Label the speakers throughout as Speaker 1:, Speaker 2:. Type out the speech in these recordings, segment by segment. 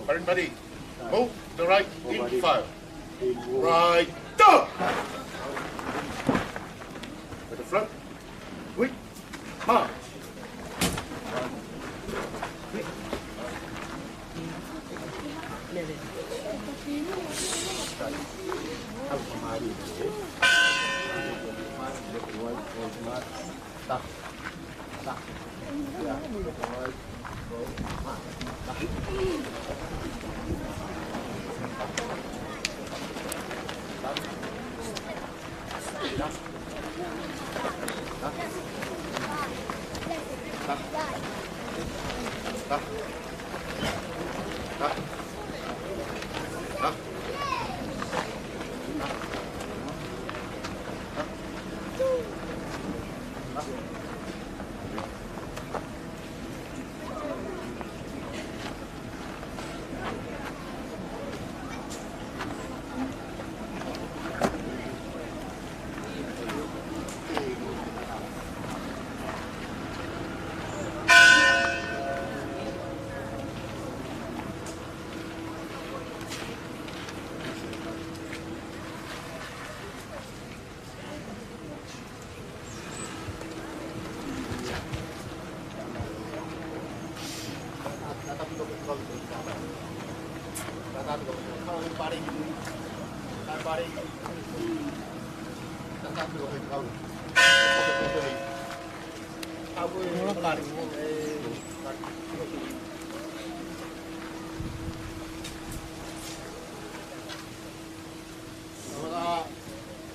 Speaker 1: Everybody, move to the right, in file. Right, go! With the front, quick, march.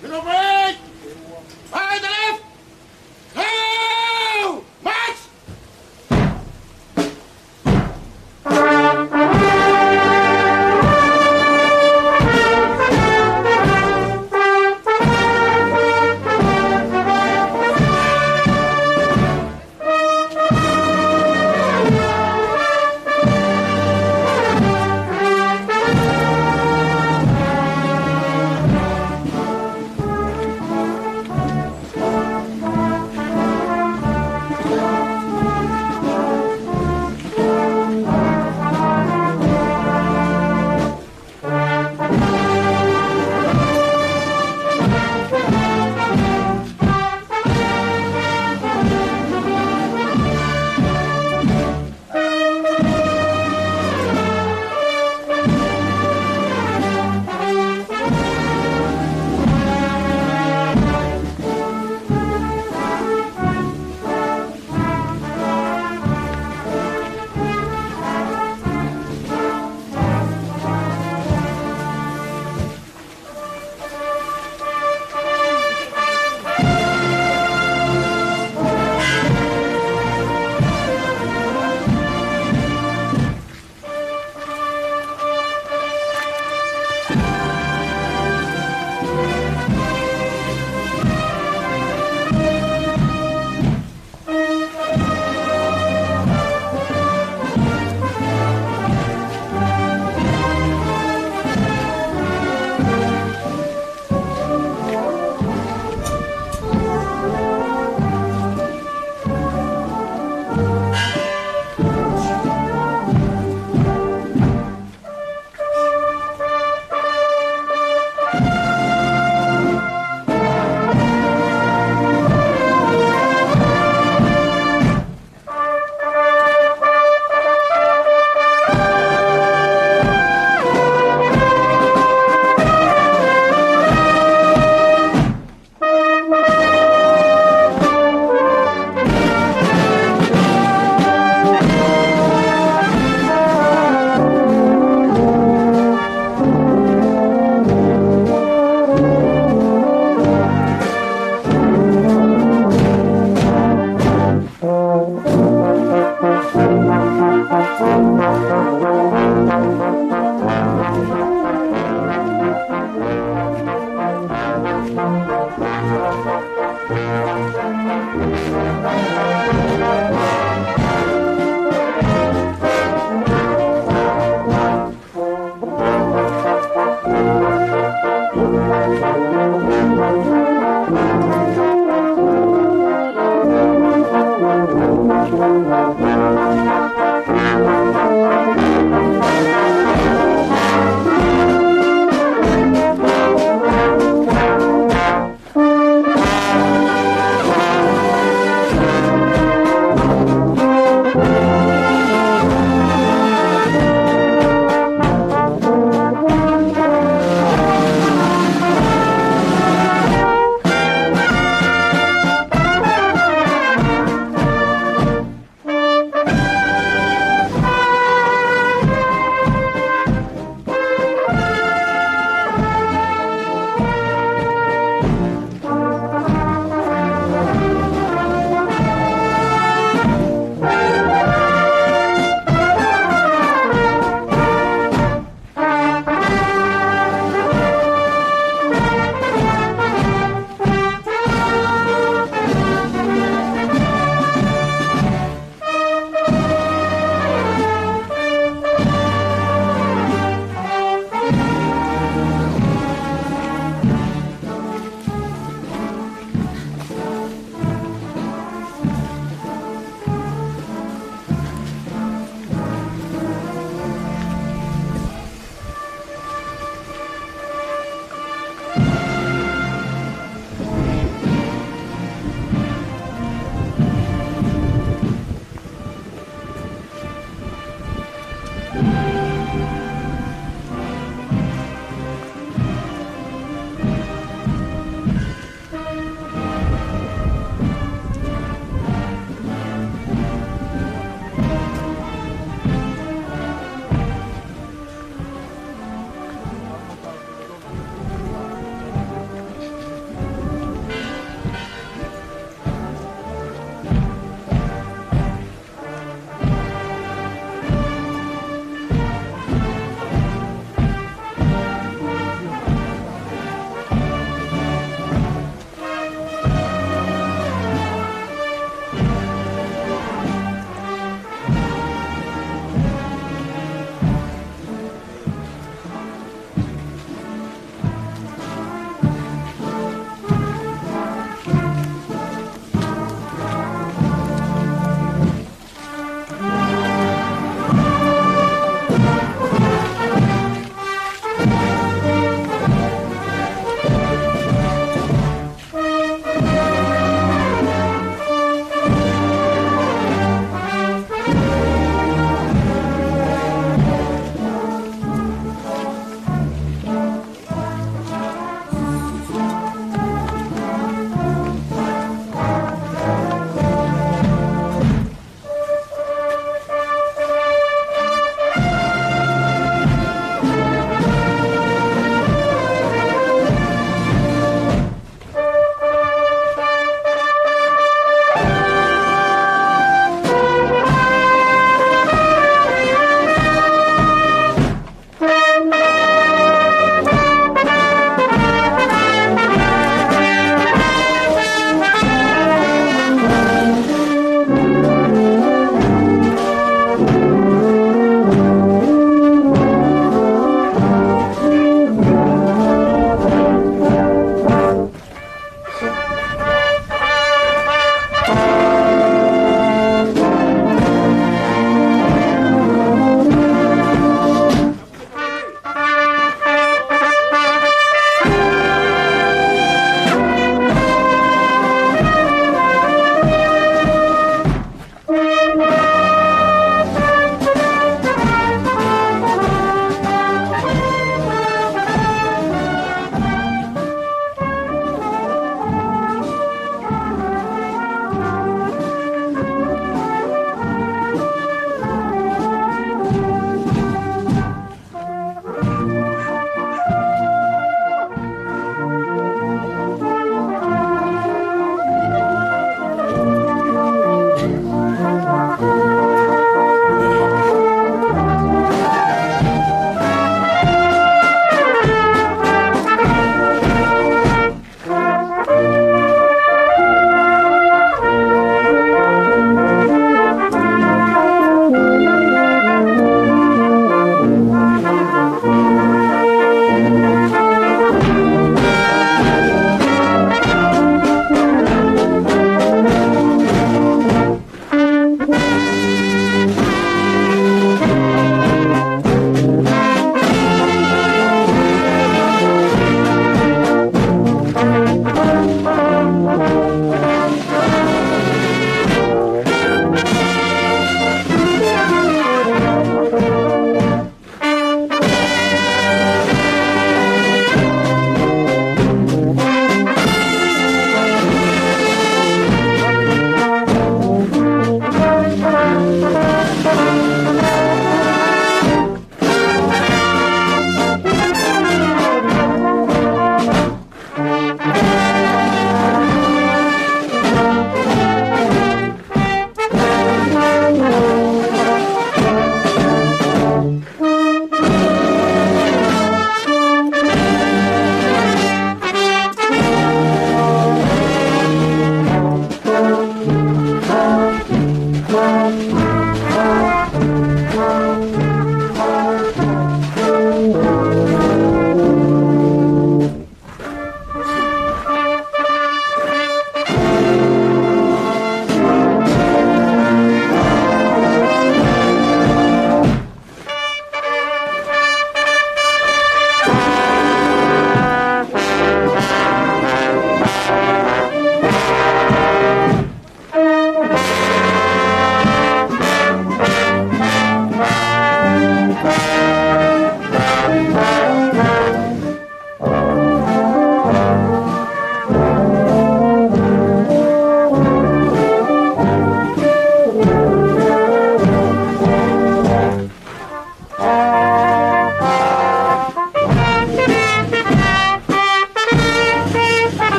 Speaker 1: Middle break! Right to left! Go! March!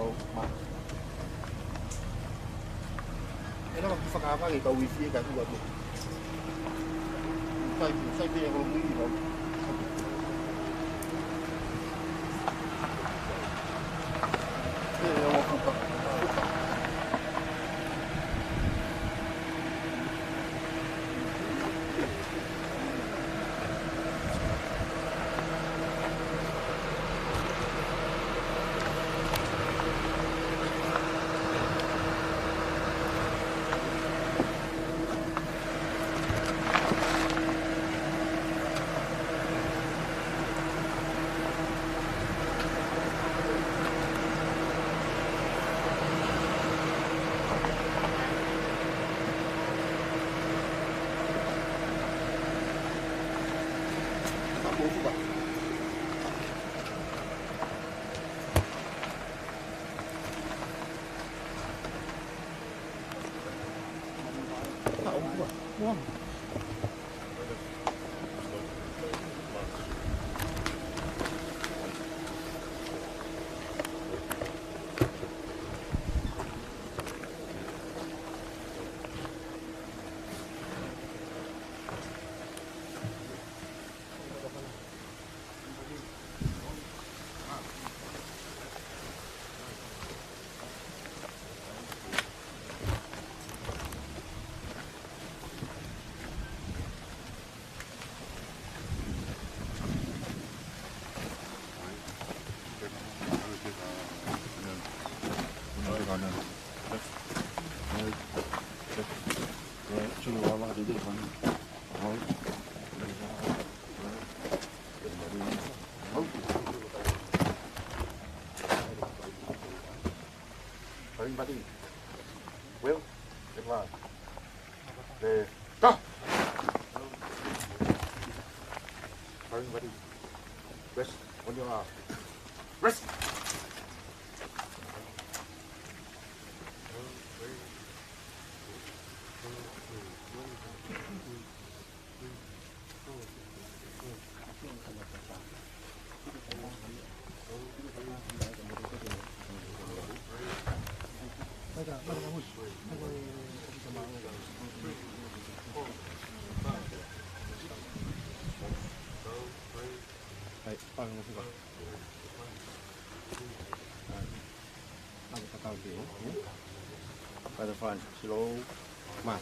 Speaker 2: Hello, Mark. Cái đó là phần nào cái cầu wifi cả cũng được. Sai bia không nghĩ gì đâu. Cái này là một Everybody, Will, get line. There, go! Everybody, rest on your arm. Rest! By the front, slow march.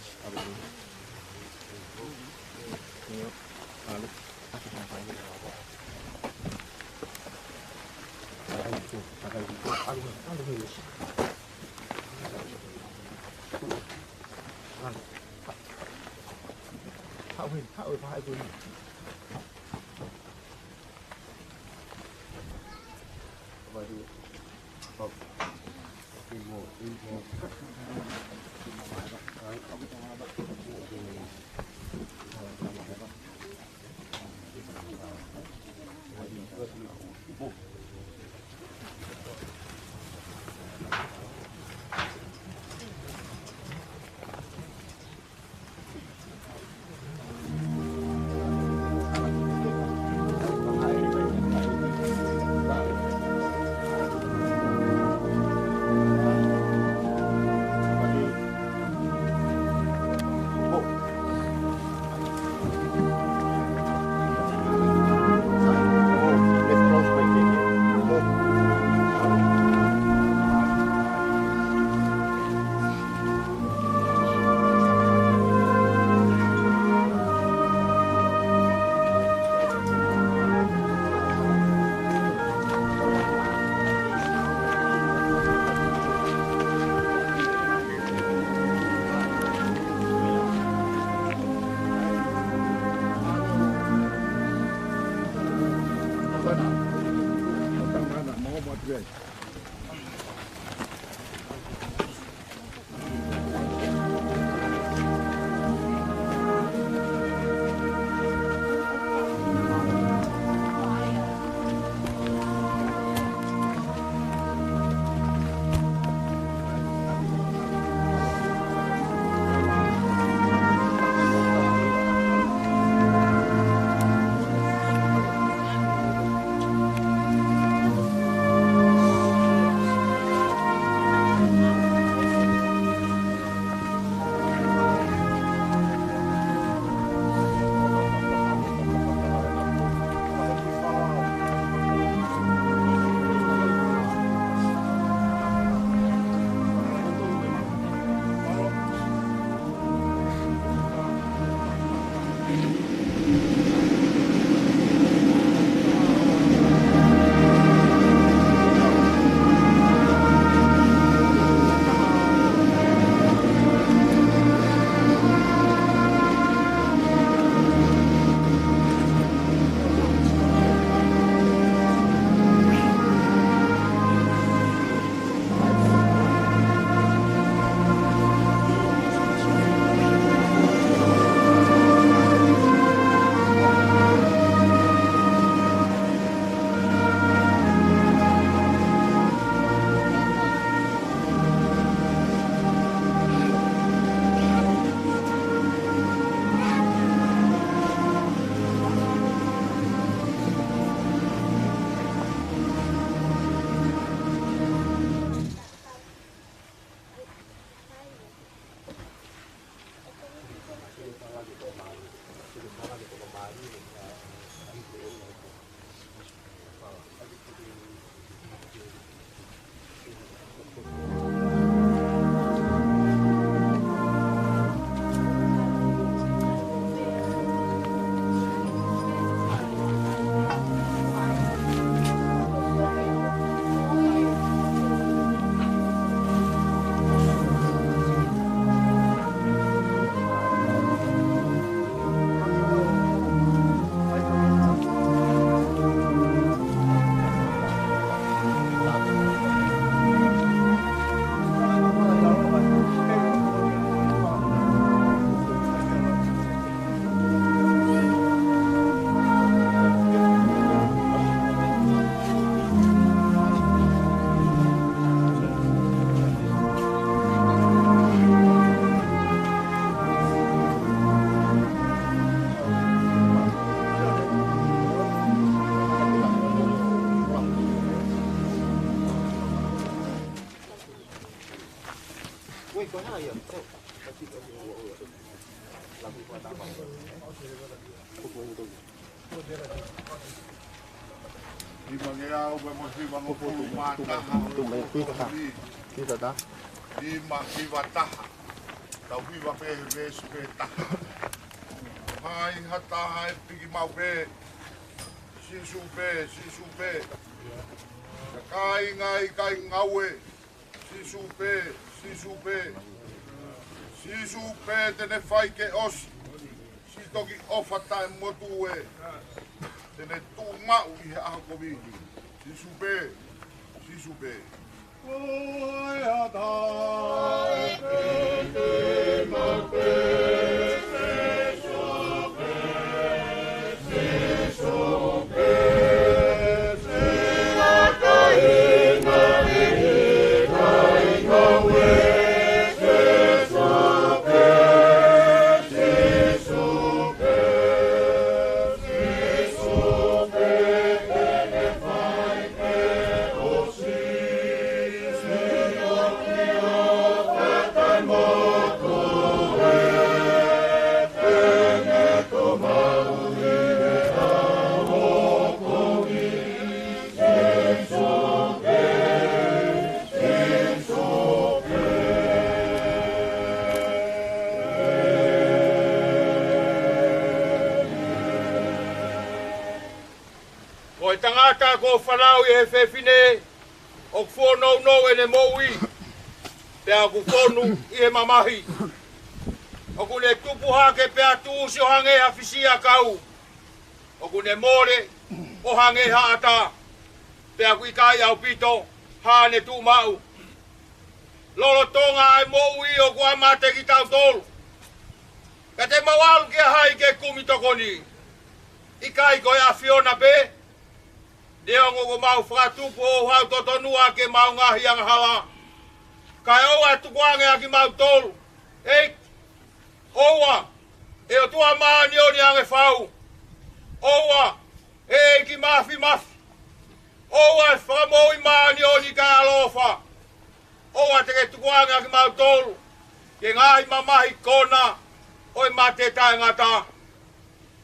Speaker 2: Oi, kona ya. Lagu kota apa?
Speaker 1: Di mangiau bemosi bangu Tupou Matāpule Otutaha. Di Vava'u. Tau viva pe taha. Hai hata hai pigi mau pe. Sisu pe. Kai ngai ngawe. Sisu pe. Sisu pe tene fai ke os. Si toki ofa tae motu e. Tene tu mau I haha komiki. Sisu pe. Oi hata e te mau pe.
Speaker 3: O tangata ko whanau I he whewhine, o whono no ene moui, pea ku whonu I he mamahi. O kune tupu hake pea tūsi o hange ha whisia kau, o kune more o hange ha ata, pea ku ikai au pito, hane tu mau. Lolo tonga ai moui o kua mate ki tau tolu. Ka te mawalu kia hai ke kumi tokoni, ikai koe a Fiona be, Deo ngoko mau whakatupu o hau totonua ke mau ngahi ang hawa. Kai oa tukuange a ki mau tolu. Ei, oa, e o tua maani o ni ange whau. Oa, e ki mafi. Oa, e whakamoi maani o ni kai alofa. Oa, te ke tukuange a ki mau tolu. Ke ngahi mamahi kona, oi mate tae ngata.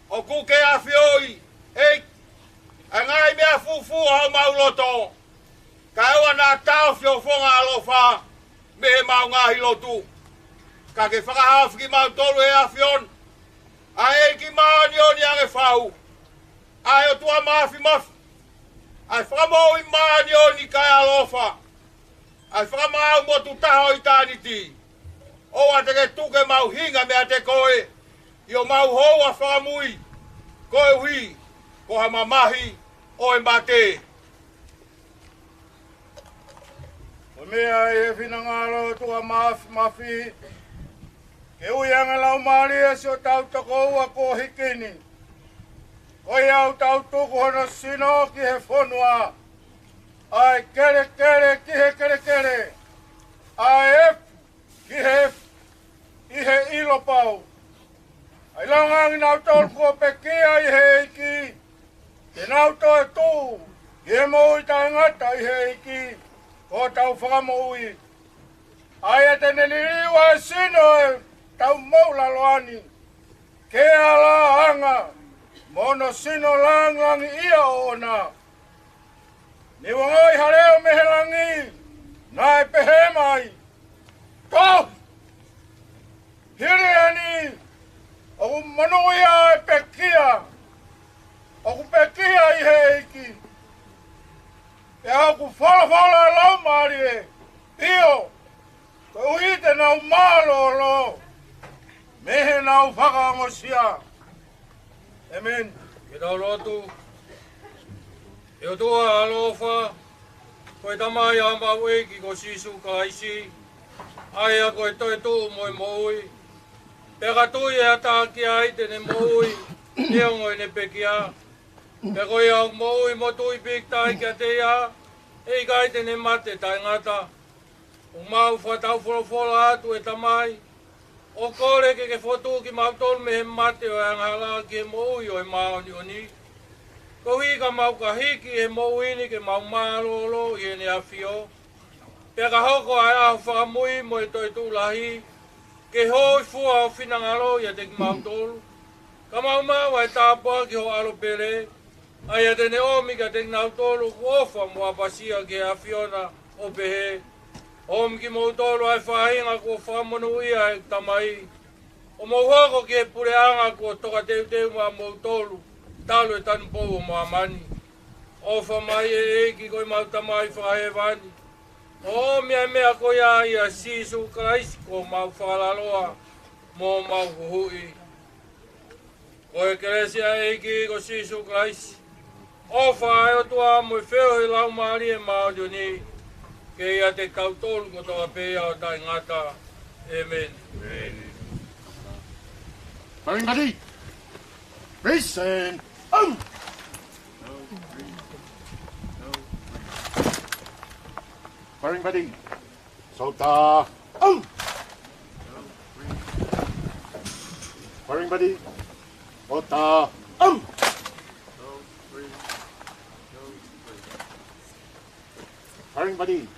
Speaker 3: O kuke a whioi, ei, Angai mea fufu hau mauloto. Ka ewa nā tau whio whonga alofa. Me he mau ngahi lotu. Ka ke whakahawhi ki mau tolu he a whion. A e ki maani o ni ange whau. A e o tua mafi. A e whakamau I maani o ni kai alofa. A e whakamau motu taho I tāniti. O a te ke tuke mau hinga mea te koe. I o mau hoa whakamui. Koe hui. Ko ha mamahi. Oi mate.
Speaker 1: O mea e whinangalo tua mafi. Ke uianga lau maria si o tau toko ua ko hikini. Ko iau tau tuku hono sino ki he whonua. Ai kere ki he kere. Ai ef ki he I he ilo pau. Ai langangi nau tolu ko pekia I he iki. Te nau toi tū, he moui tai ngata I he iki, ko tau whakamoui. Ai e tene liriwa e sino e tau moula loani. Ke ala anga, mono sino langi ia ona. Ni wangoi hareo mehelangi, nai pehe mai. Ko! Hiri ani, o manuia e pekia. O ku pekia I he iki. E au ku whala lau maari e. Pio. Ko uite nau mālolo. Mehe nau whakaangosia. Amen.
Speaker 3: Ke tau lotu. E o tua alofa. Koe tamai a mau eki ko sisu ka isi. Ai a koe toi tū moi. Peka tui e ata ki ai tene moi. Neongoi ne pekia. Pe koe au moui mo tui pik tai kia te ia, ei kai tene mate tai ngata. O mau whatau wholofola atu e tamai. O kore ke whotu ki mau tolu me he mate o anghala ki he moui o e maoni o ni. Ko hika mau ka hiki he mouini ke mau malolo I ene a whio. Pea ka hoko ai aho whakamui mo e toi tūlahi. Ke hoi fua o whinangalo ia te mautolu. Ka maumau ai tāpua ki ho alo pere. Ai a tene omi ka te nautolu kuofa mua pasia ke a Fiona o pehe. Omi ki mautolu ai whahinga kua whamonu ia e tamai. O mauhoko ke pureanga kua toka teu mua mautolu. Talu e tanu pou o mua mani. O whamai e eki koi mautamai whahe vani. O mea mea ko ia ia sisu Kraisi ko mau whakalaloa mo mau huhui. Ko e keresia eiki ko sisu Kraisi. O whae o tua mo i wheo i lau maari e mau joni. Ke ia te kautolu ko toa pēa o tai ngata. Amen.
Speaker 2: Everybody, race and oh! Everybody, Sota, oh! Everybody, Ota, oh! Everybody,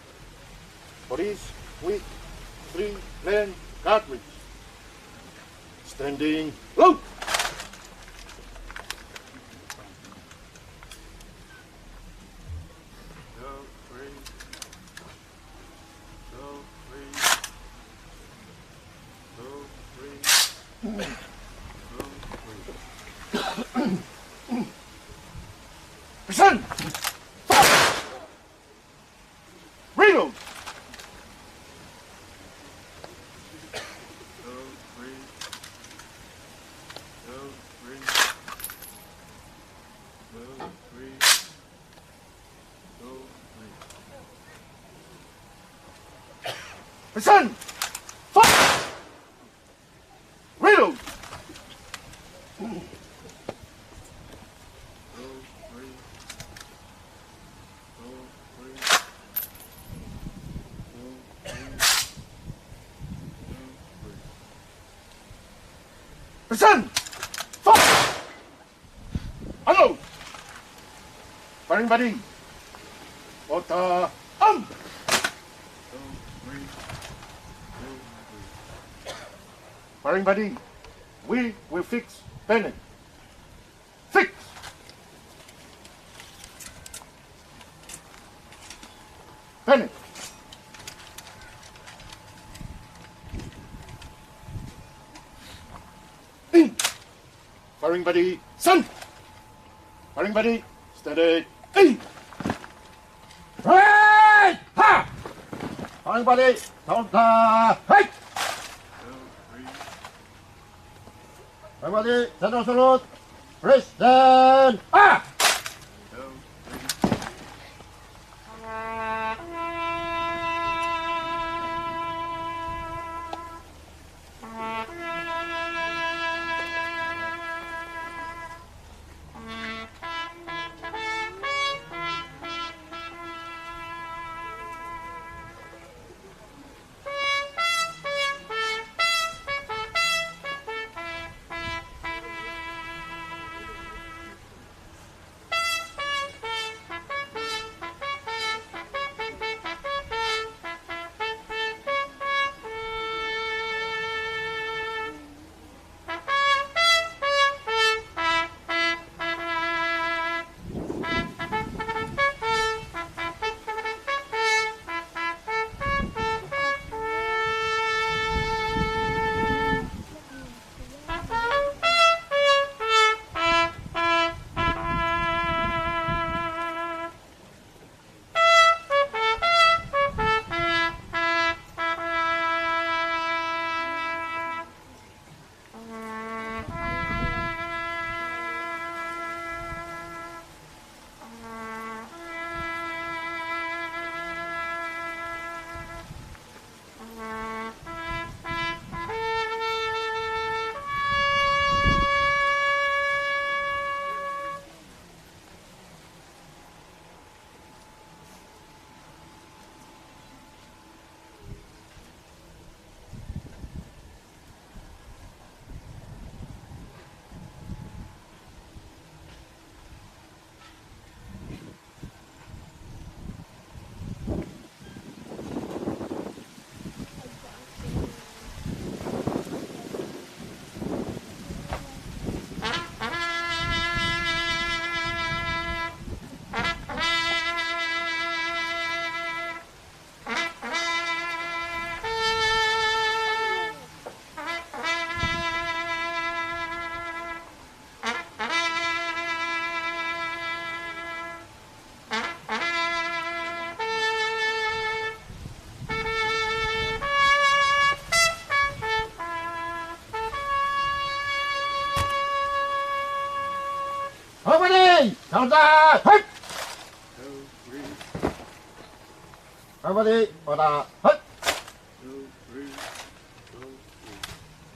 Speaker 2: police, weak, 3 lane cartridge. Standing low. Listen. Reload. Listen. Fire. Reload. Listen. Fire. Unload. Firing buddy. Ota. Firing buddy. We will fix panic. Fix. Panic. In. Firing buddy. Sun. Firing buddy. Steady. In. Right. Ha. Firing buddy. Tonka. Hey. Everybody, center salute. Press then. Ah! Counter! Hit! Everybody, order, hit!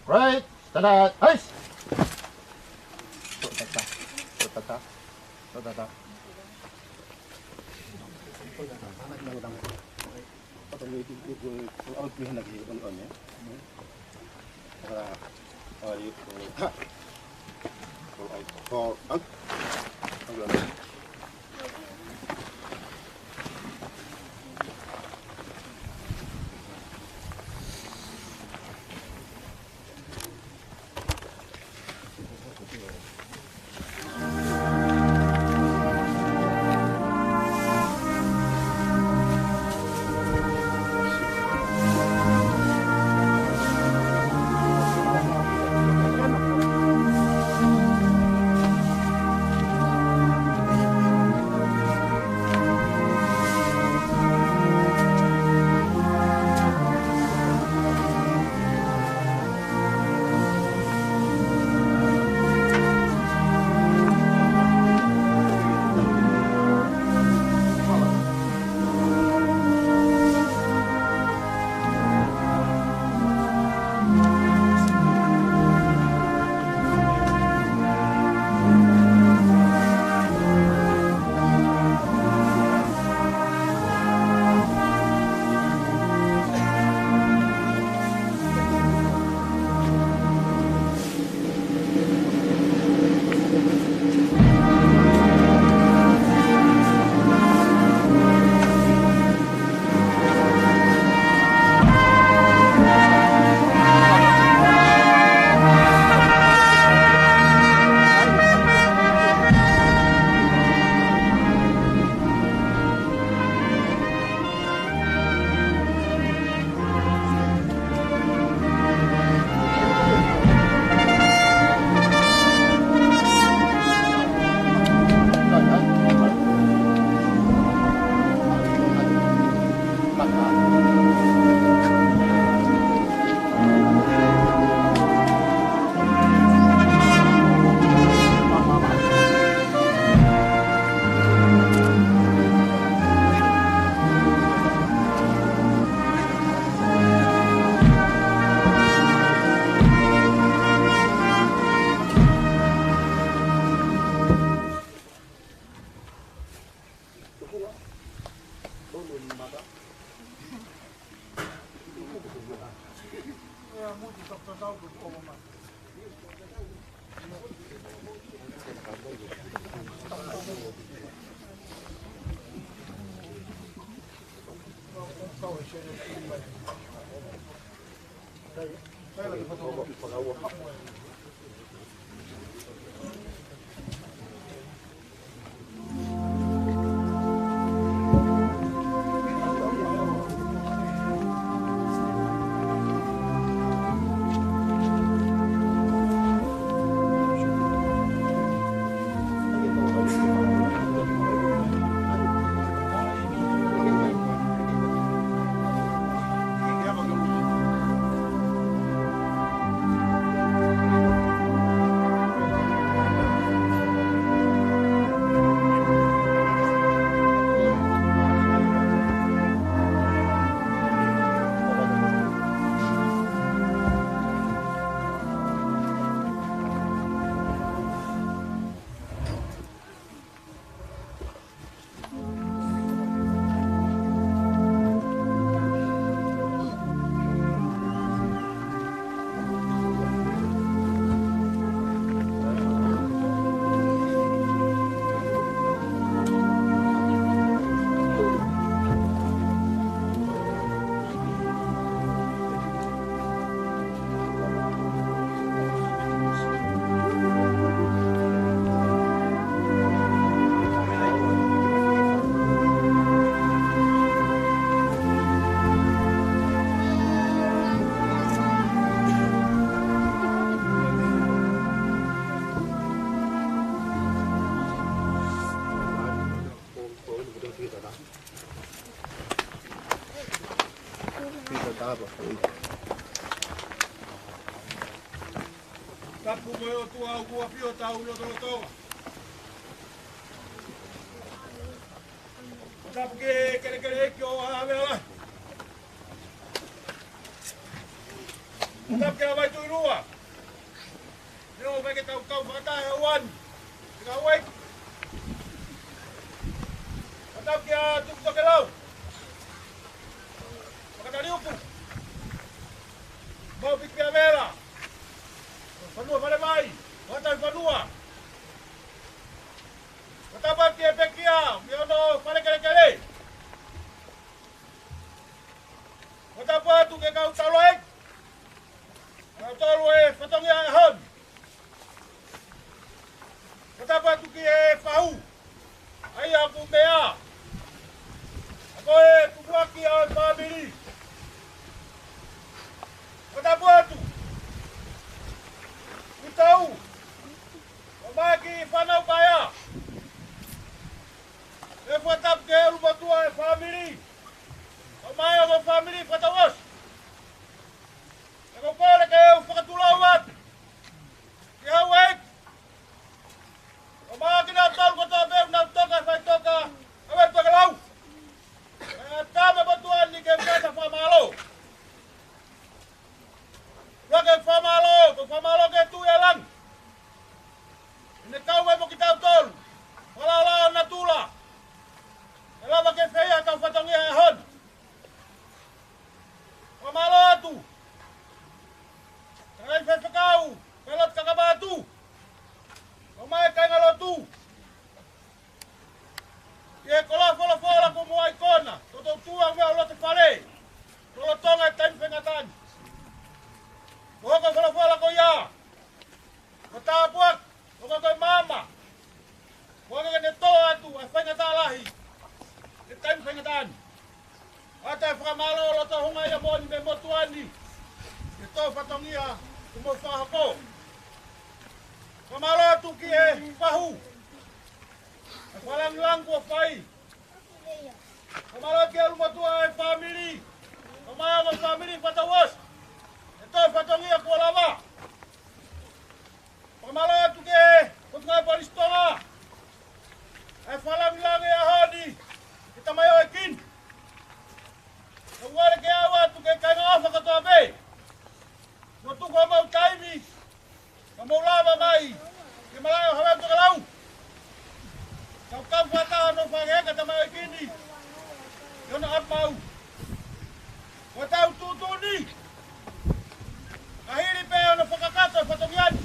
Speaker 2: Right, tada, ice!
Speaker 3: Tupou Matāpule Otutaha Tapu kere ki o HAVELU. Tapu kere vai tui rua. Neo veke tau kau whakatahe uan. Tika wait. Tapu kere tuku TOKELAU. Whakatari upu. Mau piki a vera. Whanua whare mai. Watai whanua. Watapati e pekia. Miono whare kere kere. Watapatu ke kau talo ek. Kau talo e whatongi a hon. Watapatu ki e whahu. Ai aku mea. Ako e tupuaki a whamiri. Watapatu. Utau. Wamaki whanau kaya. E whatap ke urumatua e whamiri. Wamai o whamiri whatawas. E kokore ke e whakatulau wat. Ki hau ek. Wamaki na tolu kotoa beu na toka whai toka. Awe TOKELAU. E tame batuan ni ke whata whamalo. Wake whamalo, ko whamalo ke tu e lang. Ine kau mai mo ki tau tolu. Wala na tula. E lava ke whea kau whatongi e hon. Whamalo atu. Tangai whewhakau. Pelot kakabatu. Wamai kai ngalotu. Ie kola fola ko mua ikona. Toto tua mea lote whare. Tolo tonga e taimi whengatani. Waka fola ko ia. Watapuak. Waka koe mama. Waka ne toa atu. A whengata lahi. E taimi whengatani. Ata e whakamalo loto hunga ia moni me motuani. E tō whatongia. Kumo whahako. Whamalo atu ki e whahu. E whalangilang kua whai. Whamalo ki e lumatua e whamiri. Whamaya ma whamiri whatawas. E tō whatongia kua lava. Whamalo atu ki e kutungai polistonga. E whalangilang e ahoni. Ki tamayo e kin. E wale ke awa atu ke kainga awha katoa be. No tuku o mau taimi. Ka mau lava mai. Ke malai o HAVELU TOKELAU. Kau kau whataha no whangeka tamayo e kini. Yona apau. Watau tutuni. Kahiri pe ono whakakato e whatongiani.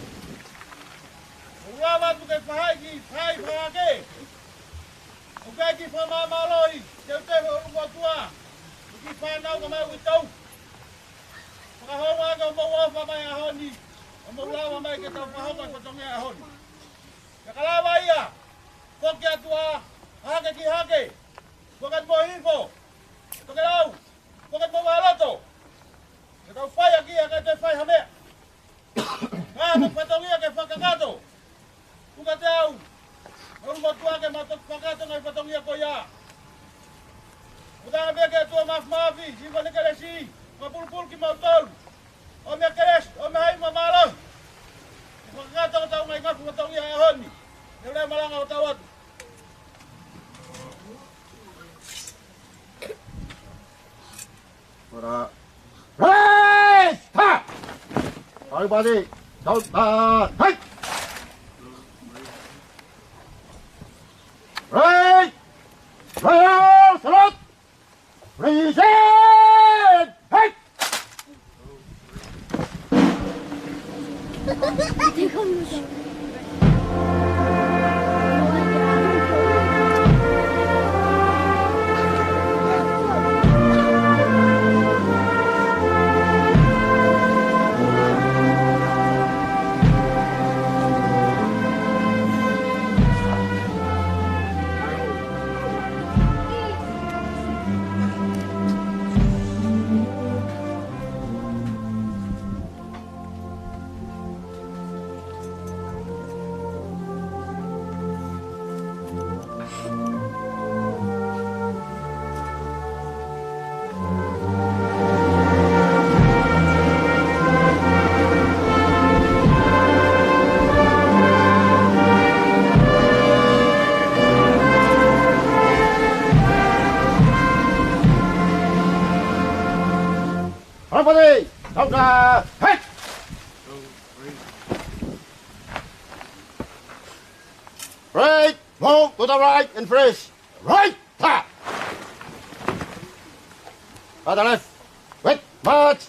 Speaker 3: Ulawa atu ke whahaiki, whai whahake. O keki whamamaloi, teu tewe o rumatua. Uki whanau ka mai uitau. Whakahonga ka mauafa mai ahoni. O maulawa mai ke tau whahonga e whatongia ahoni. Ka kalawa ia. Koki atua, hake ki hake. Kokat mo hifo. TOKELAU. Kokat mo waloto. Ke tau whai aki a kai te whai hamea. Ngā me whatongia ke whakakato. Kuka te au. Horu matua ke matok whakato ngai whatongia ko ia. Utanga mea ke atua mafi. Siwa ne keresi. Mapulpul ki mautolu. O mea keres. O mea hai mamalo. Whakakato ka tau ngai ngafu whatongia e honi. Nere malanga o tau atu.
Speaker 2: Raise! Ha! Everybody, don't hey! Right! Royal salute! Present! Hey! Everybody, Konga, hey! Right, move to the right and freeze. Right, tap. To the left. Wait, march.